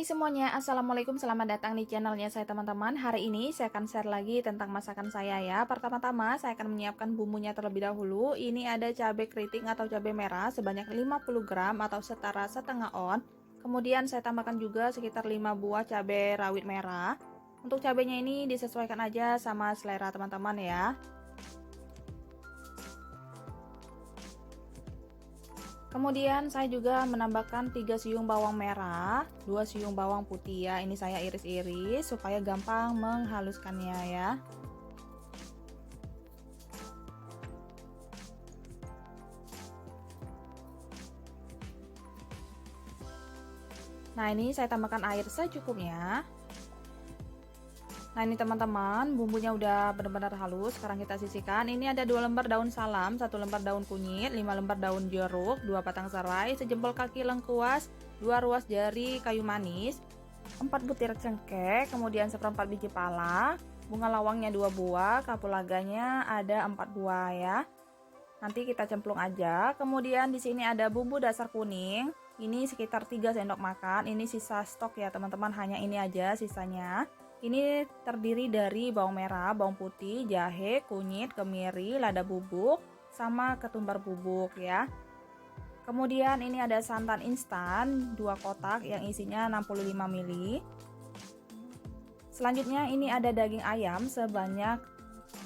Semuanya, Assalamualaikum, selamat datang di channelnya saya teman-teman. Hari ini saya akan share lagi tentang masakan saya ya. Pertama-tama saya akan menyiapkan bumbunya terlebih dahulu. Ini ada cabai keriting atau cabai merah sebanyak 50 gram atau setara setengah on. Kemudian saya tambahkan juga sekitar 5 buah cabai rawit merah. Untuk cabainya ini disesuaikan aja sama selera teman-teman ya. Kemudian saya juga menambahkan 3 siung bawang merah, 2 siung bawang putih ya. Ini saya iris-iris supaya gampang menghaluskannya ya. Nah, ini saya tambahkan air secukupnya. Nah, ini teman-teman, bumbunya udah benar-benar halus. Sekarang kita sisihkan. Ini ada 2 lembar daun salam, 1 lembar daun kunyit, 5 lembar daun jeruk, 2 batang serai, sejempol kaki lengkuas, 2 ruas jari kayu manis, 4 butir cengkeh, kemudian seperempat biji pala, bunga lawangnya 2 buah, kapulaganya ada 4 buah ya. Nanti kita cemplung aja. Kemudian di sini ada bumbu dasar kuning. Ini sekitar 3 sendok makan. Ini sisa stok ya teman-teman, hanya ini aja sisanya. Ini terdiri dari bawang merah, bawang putih, jahe, kunyit, kemiri, lada bubuk, sama ketumbar bubuk ya. Kemudian ini ada santan instan 2 kotak yang isinya 65 ml. Selanjutnya ini ada daging ayam sebanyak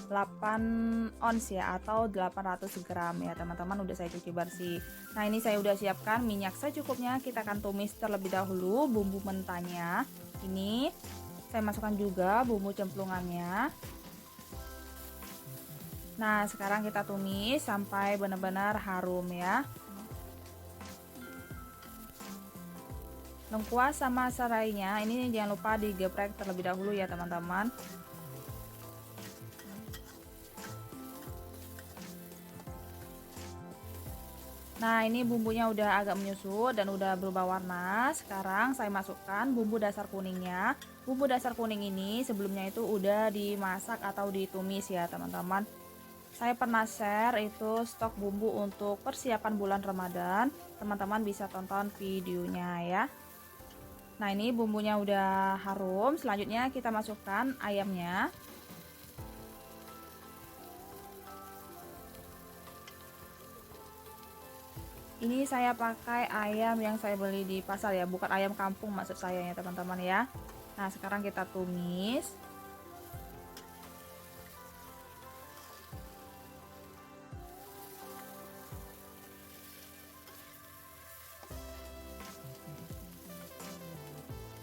8 ons ya, atau 800 gram ya teman-teman, udah saya cuci bersih. Nah, ini saya udah siapkan minyak secukupnya. Kita akan tumis terlebih dahulu bumbu mentahnya. Ini saya masukkan juga bumbu cemplungannya. Nah, sekarang kita tumis sampai benar-benar harum ya. Lengkuas sama serainya ini jangan lupa digeprek terlebih dahulu ya teman-teman. Nah, ini bumbunya udah agak menyusut dan udah berubah warna. Sekarang saya masukkan bumbu dasar kuningnya. Bumbu dasar kuning ini sebelumnya itu udah dimasak atau ditumis ya teman-teman. Saya pernah share itu stok bumbu untuk persiapan bulan Ramadan. Teman-teman bisa tonton videonya ya. Nah, ini bumbunya udah harum. Selanjutnya kita masukkan ayamnya. Ini saya pakai ayam yang saya beli di pasar ya, bukan ayam kampung maksud saya ya teman-teman ya. Nah, sekarang kita tumis.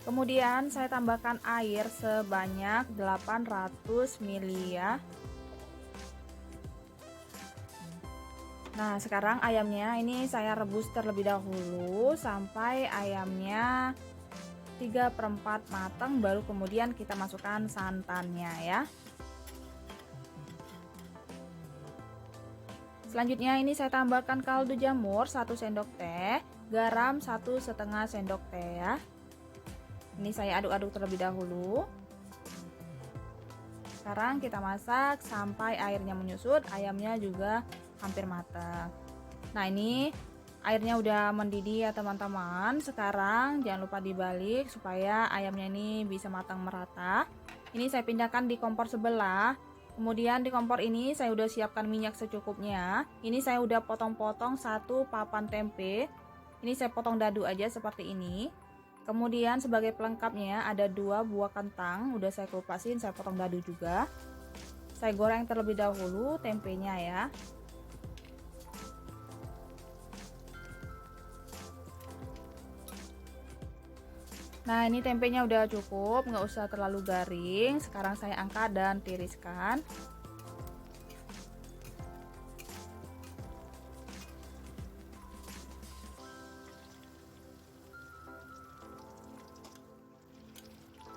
Kemudian saya tambahkan air sebanyak 800 ml ya. Nah, sekarang ayamnya ini saya rebus terlebih dahulu sampai ayamnya 3/4 matang, baru kemudian kita masukkan santannya ya. Selanjutnya ini saya tambahkan kaldu jamur 1 sendok teh, garam 1,5 sendok teh ya. Ini saya aduk-aduk terlebih dahulu. Sekarang kita masak sampai airnya menyusut, ayamnya juga hampir matang. Nah, ini airnya udah mendidih ya teman-teman. Sekarang jangan lupa dibalik supaya ayamnya ini bisa matang merata. Ini saya pindahkan di kompor sebelah. Kemudian di kompor ini saya udah siapkan minyak secukupnya. Ini saya udah potong-potong 1 papan tempe. Ini saya potong dadu aja seperti ini. Kemudian sebagai pelengkapnya ada 2 buah kentang, udah saya kupasin, saya potong dadu juga. Saya goreng terlebih dahulu tempenya ya. Nah, ini tempenya udah cukup, nggak usah terlalu garing. Sekarang saya angkat dan tiriskan.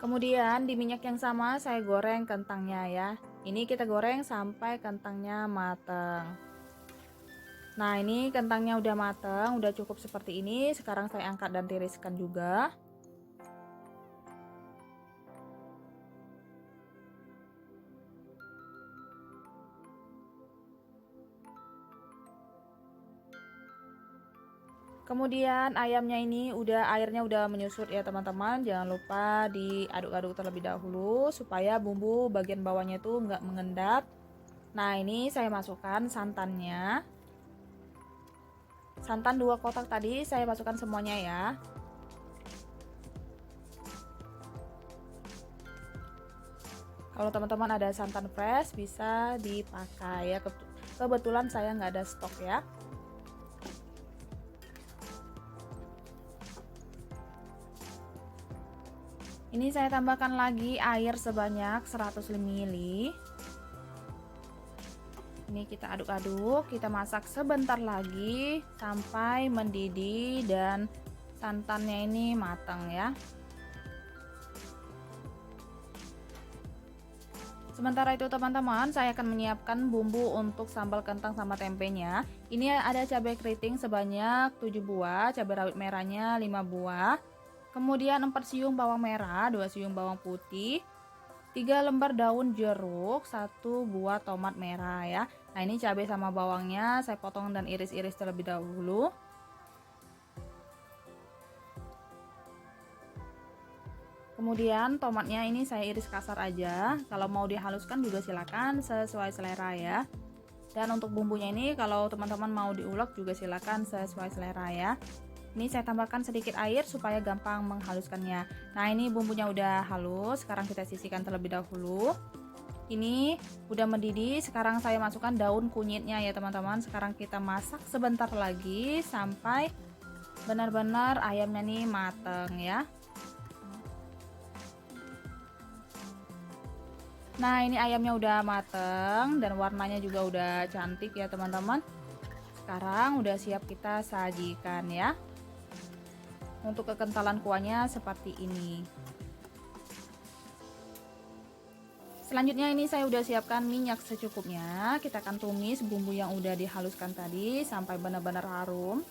Kemudian di minyak yang sama saya goreng kentangnya ya. Ini kita goreng sampai kentangnya matang. Nah, ini kentangnya udah matang, udah cukup seperti ini. Sekarang saya angkat dan tiriskan juga. Kemudian ayamnya ini airnya udah menyusut ya teman-teman. Jangan lupa diaduk-aduk terlebih dahulu supaya bumbu bagian bawahnya itu nggak mengendap. Nah, ini saya masukkan santannya. Santan 2 kotak tadi saya masukkan semuanya ya. Kalau teman-teman ada santan fresh bisa dipakai ya. Kebetulan saya nggak ada stok ya. Ini saya tambahkan lagi air sebanyak 100 ml. Ini kita aduk-aduk, kita masak sebentar lagi sampai mendidih dan santannya ini matang ya. Sementara itu teman-teman, saya akan menyiapkan bumbu untuk sambal kentang sama tempenya. Ini ada cabai keriting sebanyak 7 buah, cabai rawit merahnya 5 buah. Kemudian 4 siung bawang merah, 2 siung bawang putih, 3 lembar daun jeruk, 1 buah tomat merah ya. Nah, ini cabai sama bawangnya saya potong dan iris-iris terlebih dahulu. Kemudian tomatnya ini saya iris kasar aja. Kalau mau dihaluskan juga silakan sesuai selera ya. Dan untuk bumbunya ini kalau teman-teman mau diulek juga silakan sesuai selera ya. Ini saya tambahkan sedikit air supaya gampang menghaluskannya. Nah, ini bumbunya udah halus. Sekarang kita sisihkan terlebih dahulu. Ini udah mendidih. Sekarang saya masukkan daun kunyitnya ya teman-teman. Sekarang kita masak sebentar lagi sampai benar-benar ayamnya nih mateng ya. Nah, ini ayamnya udah mateng dan warnanya juga udah cantik ya teman-teman. Sekarang udah siap kita sajikan ya. Untuk kekentalan kuahnya seperti ini. Selanjutnya ini saya udah siapkan minyak secukupnya. Kita akan tumis bumbu yang udah dihaluskan tadi sampai benar-benar harum.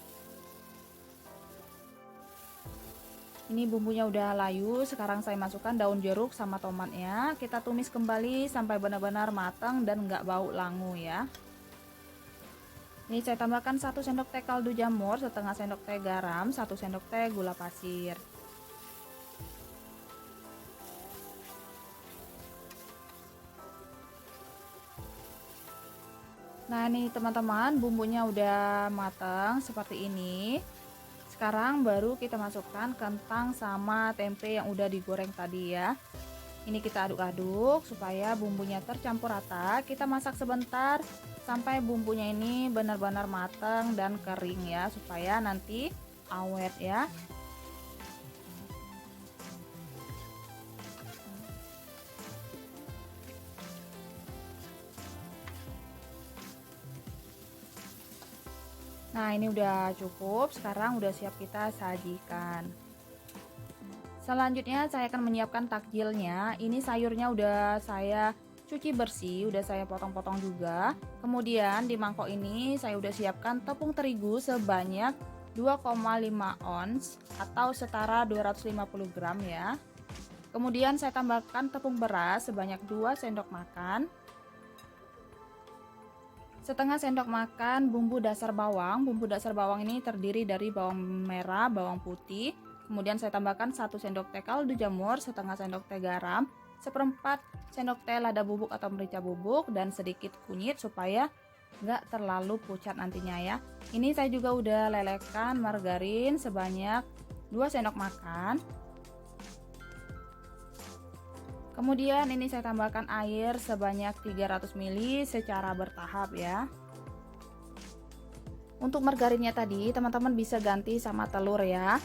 Ini bumbunya udah layu. Sekarang saya masukkan daun jeruk sama tomatnya. Kita tumis kembali sampai benar-benar matang dan nggak bau langu ya. Ini saya tambahkan 1 sendok teh kaldu jamur, setengah sendok teh garam, 1 sendok teh gula pasir. Nah, ini teman-teman, bumbunya udah matang seperti ini. Sekarang baru kita masukkan kentang sama tempe yang udah digoreng tadi ya. Ini kita aduk-aduk supaya bumbunya tercampur rata. Kita masak sebentar sampai bumbunya ini benar-benar matang dan kering ya, supaya nanti awet ya. Nah, ini udah cukup. Sekarang udah siap kita sajikan. Selanjutnya saya akan menyiapkan takjilnya. Ini sayurnya udah saya cuci bersih, udah saya potong-potong juga. Kemudian di mangkok ini saya udah siapkan tepung terigu sebanyak 2,5 ons atau setara 250 gram ya. Kemudian saya tambahkan tepung beras sebanyak 2 sendok makan. Setengah sendok makan bumbu dasar bawang. Bumbu dasar bawang ini terdiri dari bawang merah, bawang putih. Kemudian saya tambahkan 1 sendok teh kaldu jamur, setengah sendok teh garam, seperempat sendok teh lada bubuk atau merica bubuk, dan sedikit kunyit supaya nggak terlalu pucat nantinya ya. Ini saya juga udah lelehkan margarin sebanyak 2 sendok makan. Kemudian ini saya tambahkan air sebanyak 300 ml secara bertahap ya. Untuk margarinnya tadi teman-teman bisa ganti sama telur ya.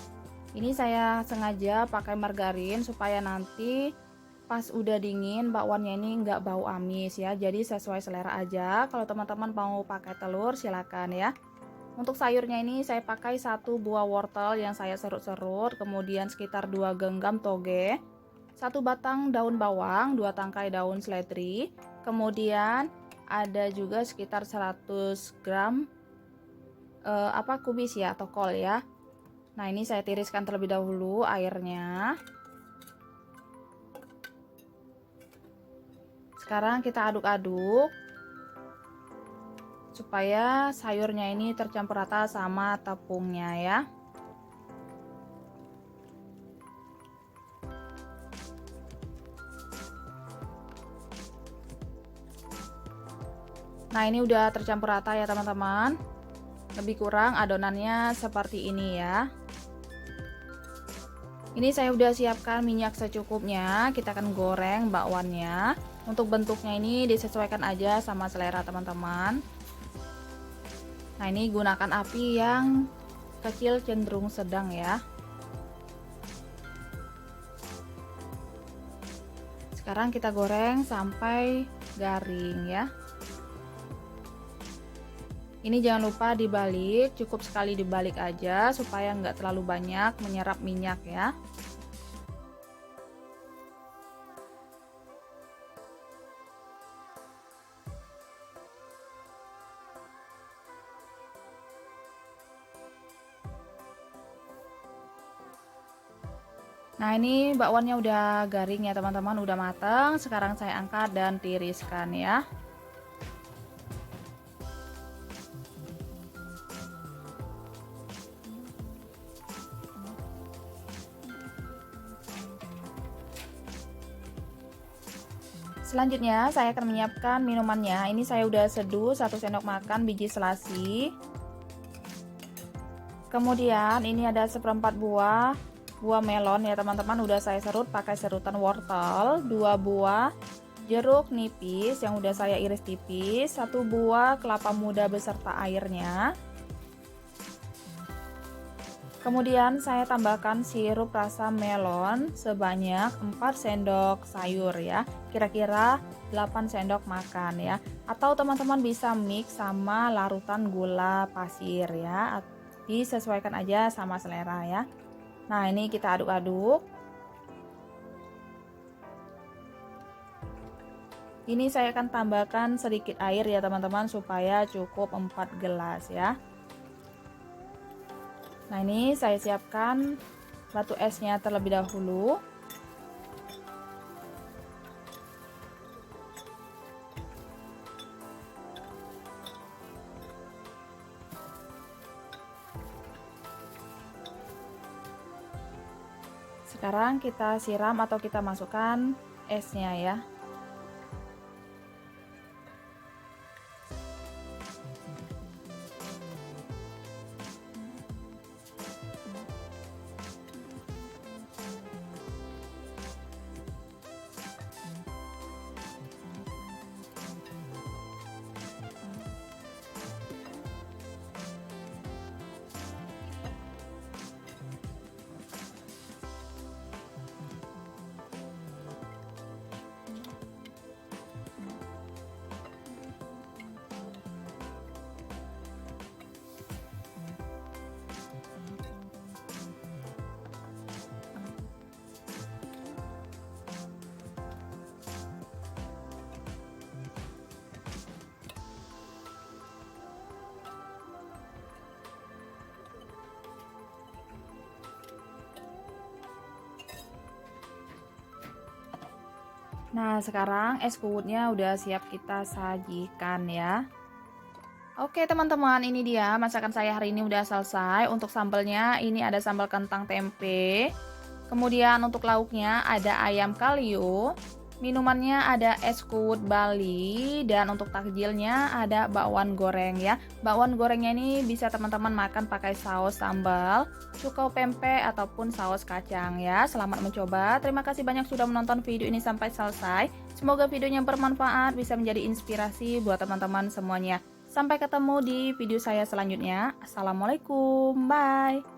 Ini saya sengaja pakai margarin supaya nanti pas udah dingin bakwannya ini nggak bau amis ya. Jadi sesuai selera aja. Kalau teman-teman mau pakai telur silakan ya. Untuk sayurnya ini saya pakai 1 buah wortel yang saya serut-serut, kemudian sekitar 2 genggam toge, 1 batang daun bawang, 2 tangkai daun seledri, kemudian ada juga sekitar 100 gram kubis ya atau kol ya. Nah, ini saya tiriskan terlebih dahulu airnya. Sekarang kita aduk-aduk supaya sayurnya ini tercampur rata sama tepungnya ya. Nah, ini udah tercampur rata ya teman-teman. Lebih kurang adonannya seperti ini ya. Ini saya udah siapkan minyak secukupnya. Kita akan goreng bakwannya. Untuk bentuknya ini disesuaikan aja sama selera teman-teman. Nah, ini gunakan api yang kecil cenderung sedang ya. Sekarang kita goreng sampai garing ya. Ini jangan lupa dibalik, cukup sekali dibalik aja supaya nggak terlalu banyak menyerap minyak ya. Nah, ini bakwannya udah garing ya teman-teman, udah matang. Sekarang saya angkat dan tiriskan ya. Selanjutnya saya akan menyiapkan minumannya. Ini saya udah seduh 1 sendok makan biji selasi. Kemudian ini ada 1/4 buah melon ya teman-teman, udah saya serut pakai serutan wortel, 2 buah jeruk nipis yang udah saya iris tipis, 1 buah kelapa muda beserta airnya. Kemudian saya tambahkan sirup rasa melon sebanyak 4 sendok sayur ya. Kira-kira 8 sendok makan ya. Atau teman-teman bisa mix sama larutan gula pasir ya. Disesuaikan aja sama selera ya. Nah, ini kita aduk-aduk. Ini saya akan tambahkan sedikit air ya teman-teman supaya cukup 4 gelas ya. Nah, ini saya siapkan batu esnya terlebih dahulu. Sekarang kita siram atau kita masukkan esnya ya. Nah, sekarang es kuwutnya udah siap kita sajikan ya. Oke teman-teman, ini dia masakan saya hari ini udah selesai. Untuk sambelnya ini ada sambal kentang tempe. Kemudian untuk lauknya ada ayam kalio. Minumannya ada es kuwut Bali. Dan untuk takjilnya ada bakwan goreng ya. Bakwan gorengnya ini bisa teman-teman makan pakai saus sambal, cuko pempek ataupun saus kacang ya. Selamat mencoba. Terima kasih banyak sudah menonton video ini sampai selesai. Semoga videonya bermanfaat, bisa menjadi inspirasi buat teman-teman semuanya. Sampai ketemu di video saya selanjutnya. Assalamualaikum, bye.